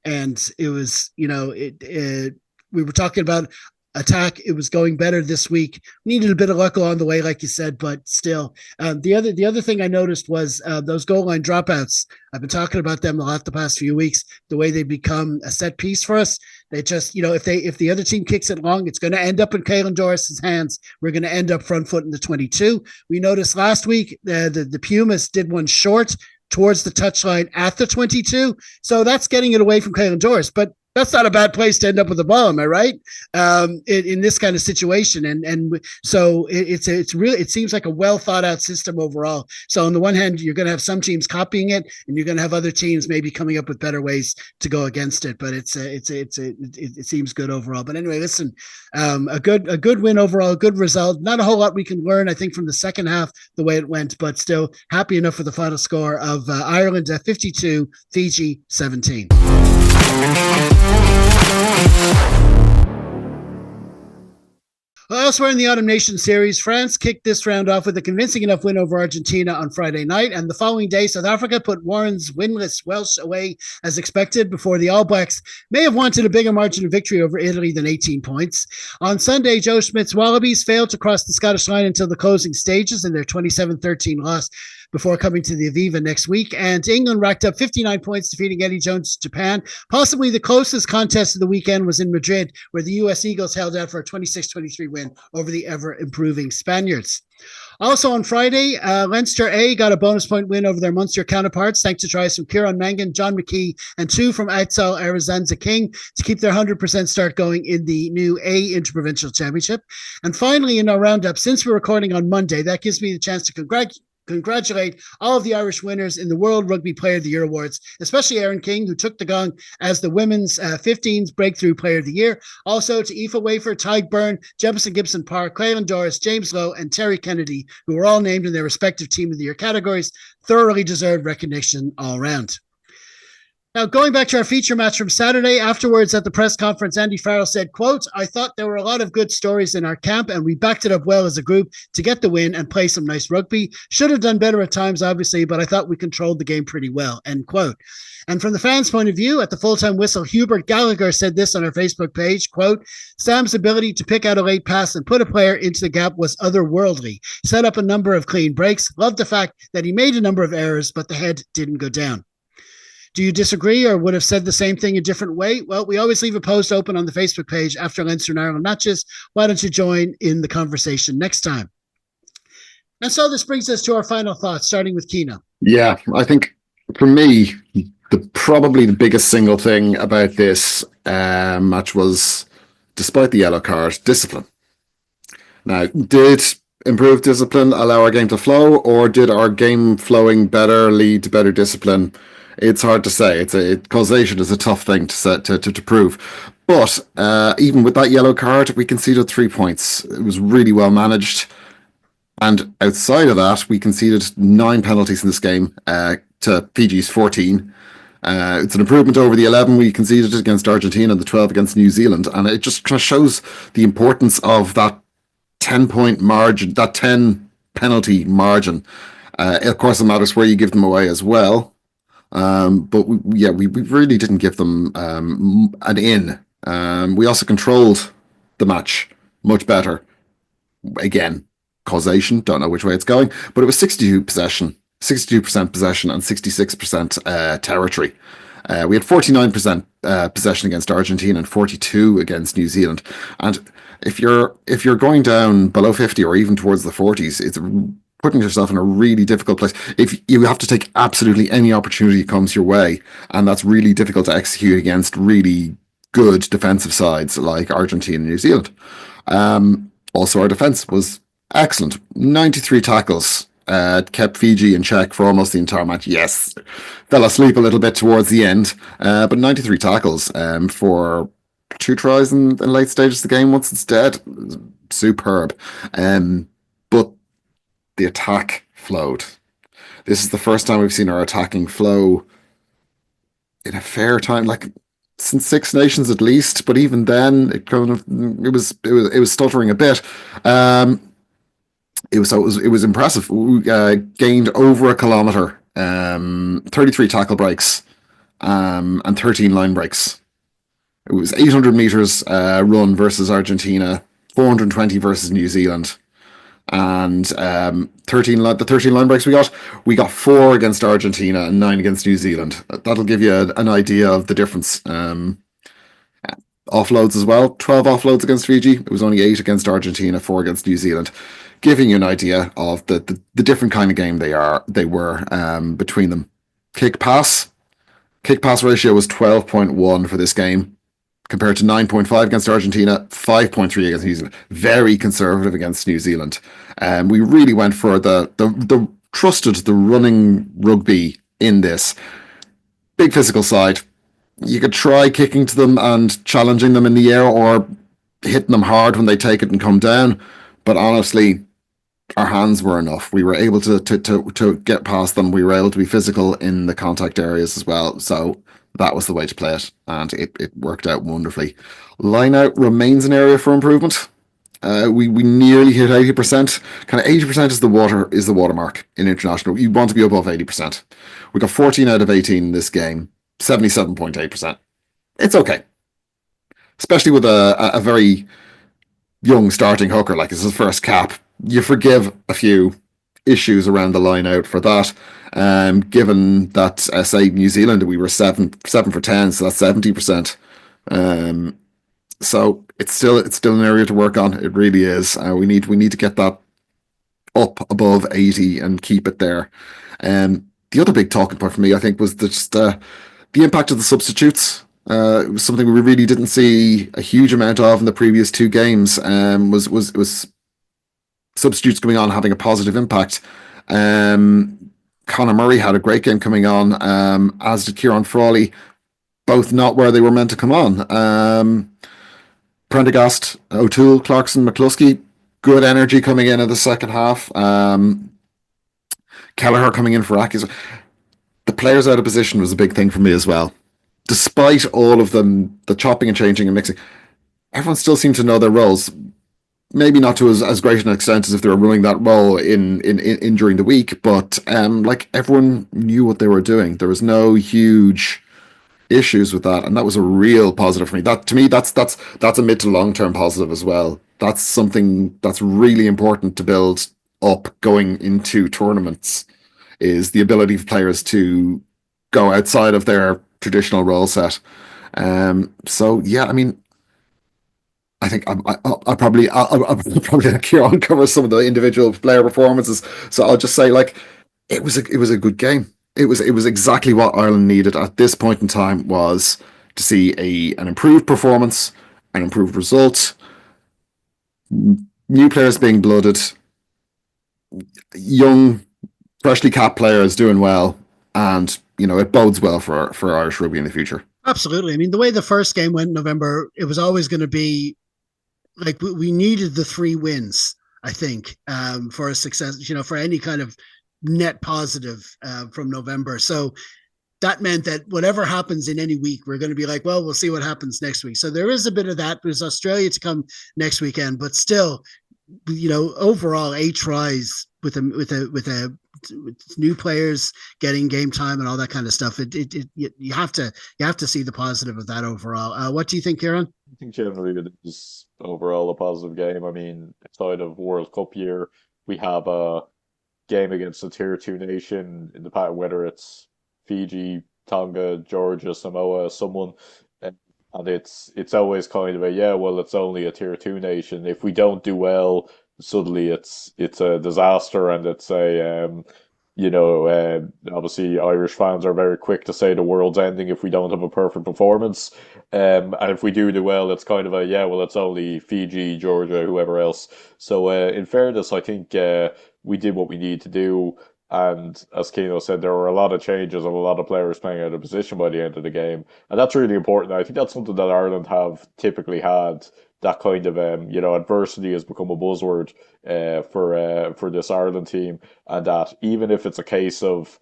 Speaker 1: it was we were talking about attack. It was going better this week. Needed a bit of luck along the way, like you said, but still. The other thing I noticed was those goal line dropouts. I've been talking about them a lot the past few weeks. The way they become a set piece for us. They just, if the other team kicks it long, it's going to end up in Caelan Doris's hands. We're going to end up front foot in the 22. We noticed last week the Pumas did one short towards the touchline at the 22. So that's getting it away from Caelan Doris. But that's not a bad place to end up with the ball, am I right? In this kind of situation, and so it's really, it seems like a well thought out system overall. So on the one hand, you're going to have some teams copying it, and you're going to have other teams maybe coming up with better ways to go against it. But it seems good overall. But anyway, listen, a good win overall, a good result. Not a whole lot we can learn, I think, from the second half the way it went, but still happy enough for the final score of Ireland 52, Fiji 17. Well, elsewhere in the Autumn Nation Series, France kicked this round off with a convincing enough win over Argentina on Friday night, and the following day, South Africa put Warren's winless Welsh away as expected before the All Blacks may have wanted a bigger margin of victory over Italy than 18 points. On Sunday, Joe Schmidt's Wallabies failed to cross the Scottish line until the closing stages in their 27-13 loss before coming to the Aviva next week. And England racked up 59 points, defeating Eddie Jones' Japan. Possibly the closest contest of the weekend was in Madrid, where the US Eagles held out for a 26-23 win over the ever-improving Spaniards. Also on Friday, Leinster A got a bonus point win over their Munster counterparts, thanks to tries from Kieran Mangan, John McKee, and 2 from Aitzal Arizanza King to keep their 100% start going in the new A Interprovincial Championship. And finally, in our roundup, since we're recording on Monday, that gives me the chance to congratulate all of the Irish winners in the World Rugby Player of the Year Awards, especially Erin King, who took the gong as the Women's 15s Breakthrough Player of the Year. Also to Aoife Wafer, Tyg Byrne, Jefferson Gibson Park, Caelan Doris, James Lowe, and Terry Kennedy, who were all named in their respective Team of the Year categories. Thoroughly deserved recognition all around. Now, going back to our feature match from Saturday, afterwards at the press conference, Andy Farrell said, quote, "I thought there were a lot of good stories in our camp and we backed it up well as a group to get the win and play some nice rugby. Should have done better at times, obviously, but I thought we controlled the game pretty well," end quote. And from the fans' point of view, at the full-time whistle, Hubert Gallagher said this on our Facebook page, quote, "Sam's ability to pick out a late pass and put a player into the gap was otherworldly. Set up a number of clean breaks. Loved the fact that he made a number of errors, but the head didn't go down." Do you disagree or would have said the same thing a different way? Well, we always leave a post open on the Facebook page after Leinster and Ireland matches. Why don't you join in the conversation next time? And so this brings us to our final thoughts, starting with Kino.
Speaker 2: Yeah, I think for me, probably the biggest single thing about this match was, despite the yellow card, discipline. Now, did improved discipline allow our game to flow, or did our game flowing better lead to better discipline? It's hard to say. Causation is a tough thing to prove. But even with that yellow card, we conceded 3 points. It was really well managed. And outside of that, we conceded 9 penalties in this game to Fiji's 14. It's an improvement over the 11 we conceded against Argentina and the 12 against New Zealand. And it just kind of shows the importance of that 10-point margin, that 10 penalty margin. Of course, it matters where you give them away as well. But we really didn't give them an in. We also controlled the match much better. Again, causation, don't know which way it's going, but it was 62% possession and 66% territory. We had 49% possession against Argentina and 42% against New Zealand. And if you're going down below 50 or even towards the 40s, it's putting yourself in a really difficult place. If you have to take absolutely any opportunity that comes your way, and that's really difficult to execute against really good defensive sides like Argentina and New Zealand. Also, our defense was excellent. 93 tackles kept Fiji in check for almost the entire match. Yes, fell asleep a little bit towards the end, but 93 tackles for 2 tries in late stages of the game once it's dead. Superb. But the attack flowed. This is the first time we've seen our attacking flow in a fair time, like since Six Nations at least. But even then, it was stuttering a bit. It was impressive. We gained over a kilometer, 33 tackle breaks, and 13 line breaks. It was 800 meters run versus Argentina, 420 versus New Zealand, and the 13 line breaks we got 4 against Argentina and 9 against New Zealand. That'll give you an idea of the difference. Offloads as well, 12 offloads against Fiji. It was only 8 against Argentina, 4 against New Zealand, giving you an idea of the different kind of game they were between them. Kick pass ratio was 12.1 for this game, compared to 9.5 against Argentina, 5.3 against New Zealand. Very conservative against New Zealand. We really went for the trusted the running rugby in this. Big physical side. You could try kicking to them and challenging them in the air, or hitting them hard when they take it and come down. But honestly, our hands were enough. We were able to get past them. We were able to be physical in the contact areas as well. So that was the way to play it, and it worked out wonderfully. Line out remains an area for improvement. We nearly hit 80%. Kind of 80% is the watermark in international. You want to be above 80%. We got 14 out of 18 in this game, 77.8%. It's okay, especially with a very young starting hooker like it's his first cap. You forgive a few issues around the line out for that. Given that, say New Zealand, we were 7 for 10, so that's 70%. So it's still an area to work on. It really is. We need to get that up above 80 and keep it there. The other big talking point for me, I think, was just the impact of the substitutes. It was something we really didn't see a huge amount of in the previous 2 games. Was substitutes coming on having a positive impact. Conor Murray had a great game coming on, as did Kieran Frawley, both not where they were meant to come on. Prendergast, O'Toole, Clarkson, McCluskey, good energy coming in the second half. Kelleher coming in for Aki. The players out of position was a big thing for me as well. Despite all of them, the chopping and changing and mixing, everyone still seemed to know their roles. Maybe not to as great an extent as if they were running that role in during the week, but like everyone knew what they were doing. There was no huge issues with that, and that was a real positive for me. That to me, that's a mid to long term positive as well. That's something that's really important to build up going into tournaments, is the ability for players to go outside of their traditional role set. So yeah, I mean, I think I'll probably let Kieran cover some of the individual player performances. So I'll just say, like, it was a good game. It was exactly what Ireland needed at this point in time, was to see an improved performance, an improved result, new players being blooded, young, freshly capped players doing well, and it bodes well for Irish rugby in the future.
Speaker 1: Absolutely. I mean, the way the first game went in November, it was always going to be like we needed the 3 wins, I think, for a success, for any kind of net positive from November. So that meant that whatever happens in any week, we're going to be like, well, we'll see what happens next week. So there is a bit of that. There's Australia to come next weekend, but still, overall 8 tries with new players getting game time and all that kind of stuff. You have to see the positive of that overall. What do you think, Kieran?
Speaker 4: I think generally it is overall a positive game. I mean, outside of World Cup year, we have a game against a tier 2 nation in the pack, whether it's Fiji, Tonga, Georgia, Samoa, someone, and it's always kind of it's only a tier 2 nation. If we don't do well, suddenly it's a disaster, and it's obviously Irish fans are very quick to say the world's ending if we don't have a perfect performance. And if we do well, it's kind of it's only Fiji, Georgia, whoever else. So in fairness, I think we did what we need to do. And as Keno said, there were a lot of changes and a lot of players playing out of position by the end of the game. And that's really important. I think that's something that Ireland have typically had. That kind of adversity has become a buzzword for this Ireland team, and that even if it's a case of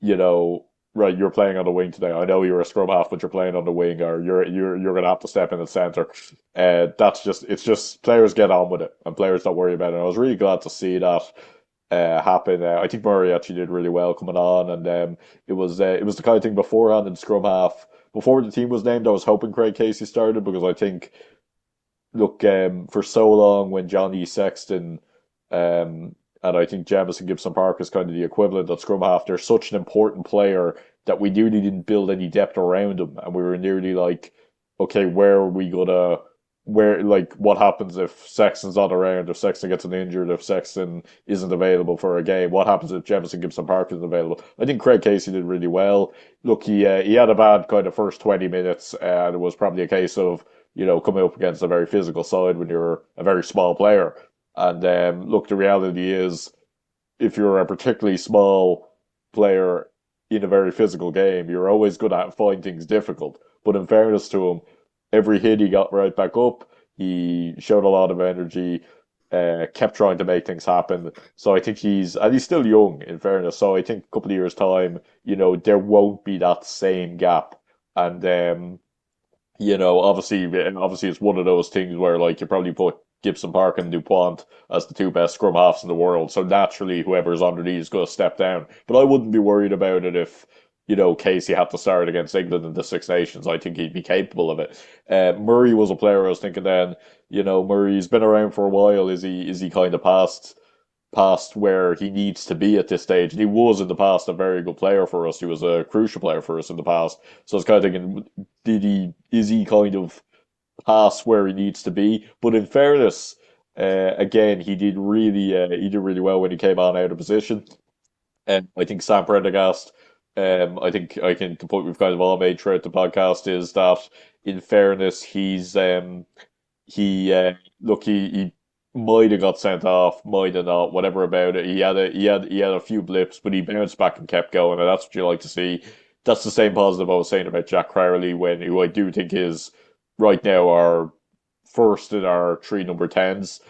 Speaker 4: right, you're playing on the wing today. I know you're a scrum half, but you're playing on the wing, or you're going to have to step in the centre. It's just players get on with it, and players don't worry about it. And I was really glad to see that. happen. I think Murray actually did really well coming on, and it was the kind of thing beforehand in scrum half. Before the team was named, I was hoping Craig Casey started because I think, look, for so long when Johnny Sexton, and I think Jamison Gibson Park is kind of the equivalent of scrum half. They're such an important player that we nearly didn't build any depth around him, and we were nearly like, okay, where are we gonna? Where, like, what happens if Sexton's not around, if Sexton gets injured, if Sexton isn't available for a game? What happens if Jamison Gibson Park isn't available? I think Craig Casey did really well. Look, he had a bad kind of first 20 minutes, and it was probably a case of, coming up against a very physical side when you're a very small player. And look, the reality is, if you're a particularly small player in a very physical game, you're always going to find things difficult. But in fairness to him, every hit he got right back up. He showed a lot of energy, kept trying to make things happen. So I think he's still young, in fairness. So I think a couple of years' time, there won't be that same gap. And obviously it's one of those things where, like, you probably put Gibson Park and DuPont as the two best scrum halves in the world. So naturally, whoever's underneath is going to step down. But I wouldn't be worried about it if, Casey had to start against England in the Six Nations. I think he'd be capable of it. Murray was a player I was thinking then, Murray's been around for a while. Is he kind of past where he needs to be at this stage? And he was in the past a very good player for us. He was a crucial player for us in the past. So I was kind of thinking, is he kind of past where he needs to be? But in fairness, again, he did really well when he came on out of position. And I think Sam Prendergast, I think the point we've kind of all made throughout the podcast is that, in fairness, he might have got sent off, might have not, whatever about it. He had a few blips, but he bounced back and kept going, and that's what you like to see. That's the same positive I was saying about Jack Crowley, who I do think is right now our first in our three number 10s.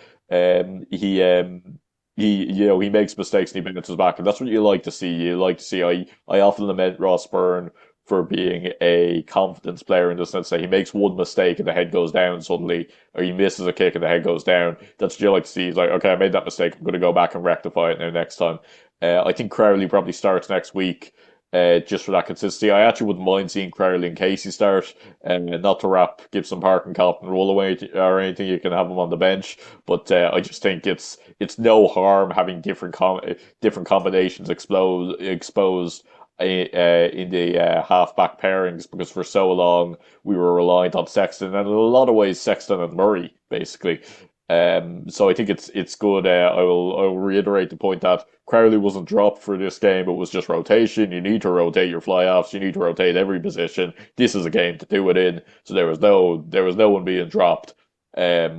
Speaker 4: He makes mistakes and he bounces back, and that's what you like to see. You like to see. I often lament Ross Byrne for being a confidence player in the sense that he makes one mistake and the head goes down suddenly, or he misses a kick and the head goes down. That's what you like to see. He's like, okay, I made that mistake. I'm going to go back and rectify it now next time. I think Crowley probably starts next week. Just for that consistency. I actually wouldn't mind seeing Crowley and Casey start, and not to wrap Gibson Park and Calvin Roll away or anything. You can have them on the bench, but I just think it's no harm having different combinations exposed in the half-back pairings, because for so long we were reliant on Sexton, and in a lot of ways Sexton and Murray basically. So I think it's good. I will reiterate the point that Crowley wasn't dropped for this game. It was just rotation. You need to rotate your fly-offs. You need to rotate every position. This is a game to do it in. So there was no one being dropped. Yeah,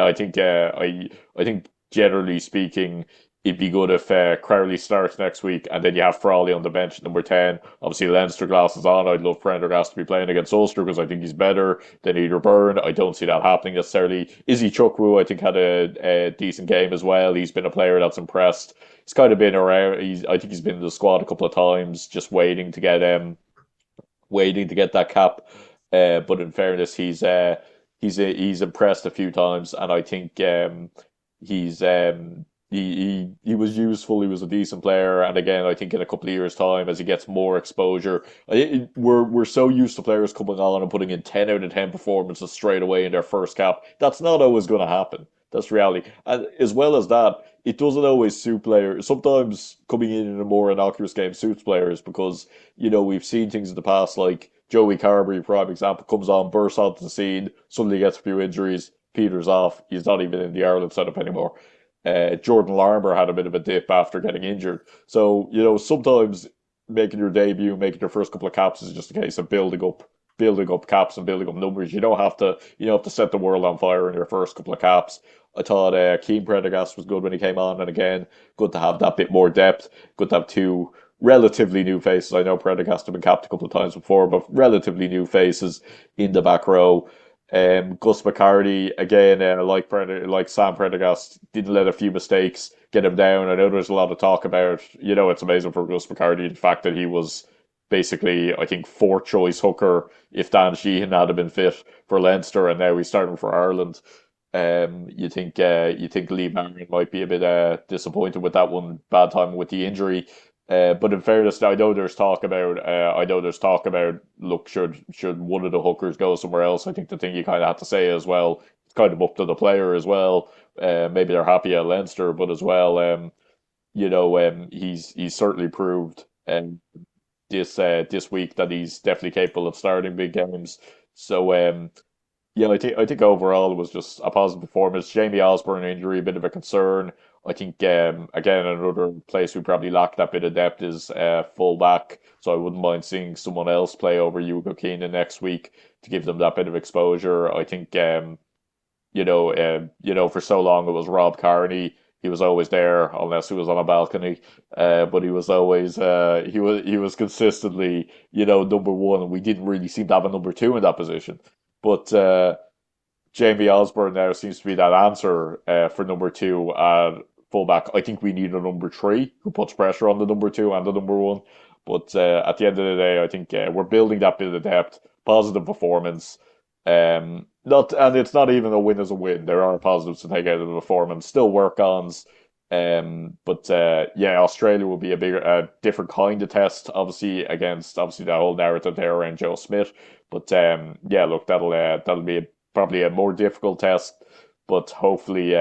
Speaker 4: I think generally speaking, it'd be good if Crowley starts next week, and then you have Frawley on the bench at number 10. Obviously, Leinster glasses on. I'd love Prendergast to be playing against Ulster because I think he's better than either Byrne. I don't see that happening necessarily. Izzy Chukwu, I think, had a decent game as well. He's been a player that's impressed. He's kind of been around. I think he's been in the squad a couple of times, just waiting to get that cap. But in fairness, he's impressed a few times, and I think he's he was useful. He was a decent player, and again, I think in a couple of years' time, as he gets more exposure, we're so used to players coming on and putting in 10 out of 10 performances straight away in their first cap. That's not always going to happen. That's reality. And as well as that, it doesn't always suit players. Sometimes coming in a more innocuous game suits players because, we've seen things in the past, like Joey Carberry, prime example, comes on, bursts onto the scene, suddenly gets a few injuries, peters off. He's not even in the Ireland setup anymore. Jordan Larmour had a bit of a dip after getting injured. So, sometimes making your debut, making your first couple of caps is just a case of building up caps and building up numbers. You don't have to set the world on fire in your first couple of caps. I thought Keane Prendergast was good when he came on, and again, good to have that bit more depth. Good to have two relatively new faces. I know Prendergast have been capped a couple of times before, but relatively new faces in the back row. Gus McCarty, again, like Sam Prendergast, didn't let a few mistakes get him down. I know there's a lot of talk about, it's amazing for Gus McCarty, the fact that he was basically, I think, fourth choice hooker if Dan Sheehan had been fit for Leinster, and now he's starting for Ireland. You think Lee Marion might be a bit disappointed with that one, bad time with the injury. But in fairness, I know there's talk about look, should one of the hookers go somewhere else? I think the thing you kind of have to say as well, it's kind of up to the player as well. Maybe they're happy at Leinster, but as well, he's certainly proved this week that he's definitely capable of starting big games. So yeah, I think overall it was just a positive performance. Jamie Osborne injury, a bit of a concern. I think again another place we probably lack that bit of depth is full back. So I wouldn't mind seeing someone else play over Hugo Keenan next week to give them that bit of exposure. I think for so long it was Rob Carney. He was always there unless he was on a balcony. But he was always he was consistently number one, and we didn't really seem to have a number two in that position. But Jamie Osborne now seems to be that answer for number two at fullback. I think we need a number three who puts pressure on the number two and the number one. But at the end of the day, I think we're building that bit of depth. Positive performance. It's not even a win as a win. There are positives to take out of the performance. Still work ons. But Australia will be a different kind of test, obviously, against obviously the whole narrative there around Joe Smith. But look, that'll be probably a more difficult test. But hopefully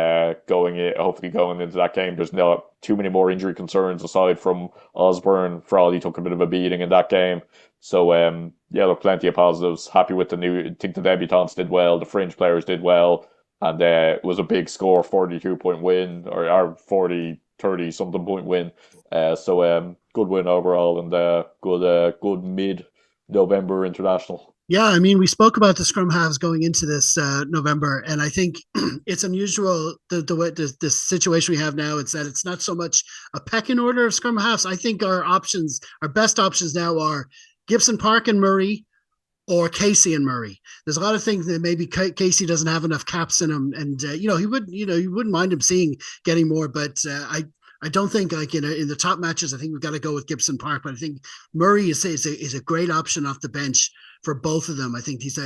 Speaker 4: going into that game, there's not too many more injury concerns aside from Osborne. Frawley took a bit of a beating in that game. So look, plenty of positives. Happy with I think the debutants did well, the fringe players did well, and it was a big score, 42-point win, or 30 something point win. So good win overall, and good mid-November international.
Speaker 1: Yeah, I mean, we spoke about the scrum halves going into this November, and I think it's unusual the way the situation we have now. It's that it's not so much a pecking order of scrum halves. I think our best options now are Gibson Park and Murray, or Casey and Murray. There's a lot of things that maybe Casey doesn't have enough caps in him, and you wouldn't mind him getting more, but I don't think like in the top matches, I think we've got to go with Gibson Park, but I think Murray is a great option off the bench for both of them. I think so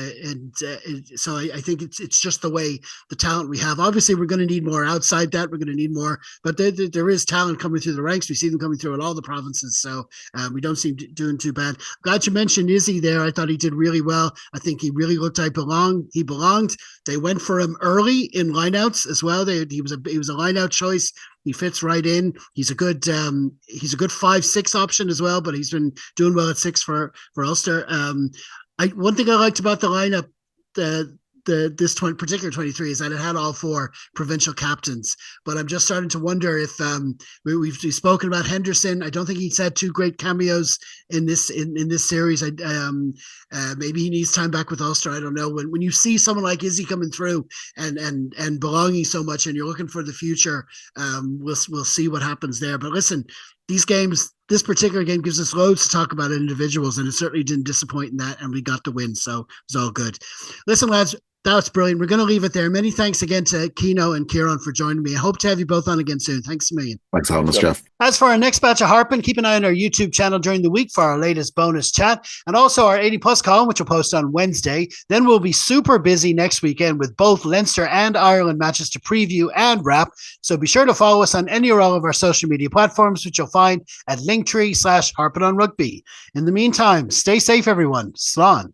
Speaker 1: I think it's just the way the talent we have. Obviously, we're going to need more outside that. We're going to need more, but there is talent coming through the ranks. We see them coming through in all the provinces, so we don't seem doing too bad. Glad you mentioned Izzy there. I thought he did really well. I think he really looked like he belonged. They went for him early in lineouts as well. He was a lineout choice. He fits right in. He's a good 5-6 option as well, but he's been doing well at 6 for Ulster. One thing I liked about the lineup, this particular 23, is that it had all 4 provincial captains. But I'm just starting to wonder if we've spoken about Henderson. I don't think he's had 2 great cameos in this series. Maybe he needs time back with Ulster. I don't know. When you see someone like Izzy coming through and belonging so much, and you're looking for the future, we'll see what happens there. But listen, this particular game gives us loads to talk about individuals, and it certainly didn't disappoint in that, and we got the win, so it was all good. Listen, lads, that's brilliant. We're going to leave it there. Many thanks again to Keno and Kieran for joining me. I hope to have you both on again soon. Thanks a million.
Speaker 2: Thanks for having us, Jeff.
Speaker 1: As for our next batch of Harpin, keep an eye on our YouTube channel during the week for our latest bonus chat, and also our 80 Plus column, which we'll post on Wednesday. Then we'll be super busy next weekend with both Leinster and Ireland matches to preview and wrap. So be sure to follow us on any or all of our social media platforms, which you'll find at linktree/Harpin On Rugby. In the meantime, stay safe, everyone. Slán.